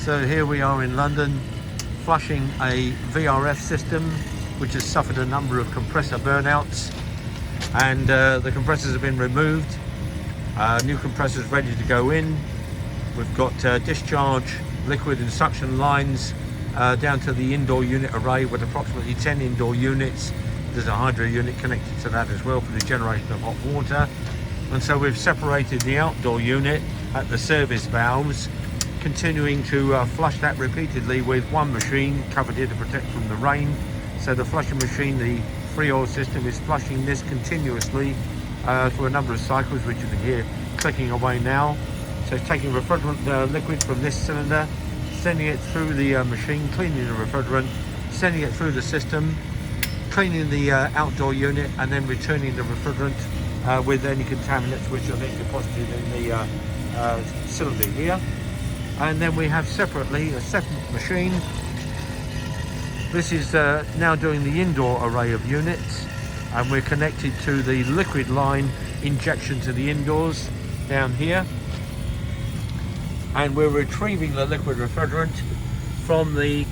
So here we are in London, flushing a VRF system which has suffered a number of compressor burnouts, and the compressors have been removed. New compressors ready to go in. We've got discharge liquid and suction lines down to the indoor unit array with approximately 10 indoor units. There's a hydro unit connected to that as well for the generation of hot water. And so we've separated the outdoor unit at the service valves, continuing to flush that repeatedly with one machine covered here to protect from the rain. So the flushing machine, the free oil system, is flushing this continuously for a number of cycles, which you can hear clicking away now. So it's taking refrigerant liquid from this cylinder, sending it through the machine, cleaning the refrigerant, sending it through the system, cleaning the outdoor unit, and then returning the refrigerant with any contaminants which are then deposited in the cylinder here. And then we have separately a separate machine. This is now doing the indoor array of units, and we're connected to the liquid line injection to the indoors down here, and we're retrieving the liquid refrigerant from the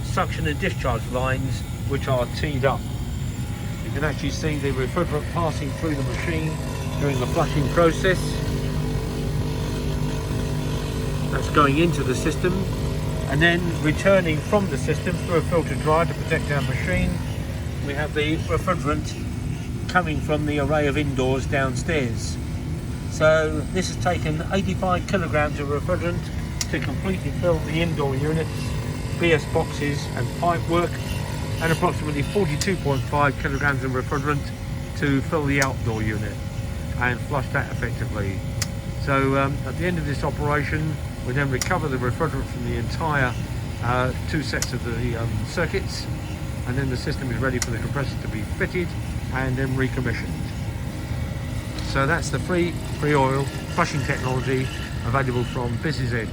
suction and discharge lines which are teed up. You can actually see the refrigerant passing through the machine during the flushing process. That's going into the system and then returning from the system through a filter dryer to protect our machine. We have the refrigerant coming from the array of indoors downstairs. So this has taken 85 kilograms of refrigerant to completely fill the indoor units, BS boxes and pipework, and approximately 42.5 kilograms of refrigerant to fill the outdoor unit and flush that effectively. So at the end of this operation, we then recover the refrigerant from the entire two sets of the circuits, and then the system is ready for the compressor to be fitted and then recommissioned. So that's the free oil flushing technology available from Business Edge.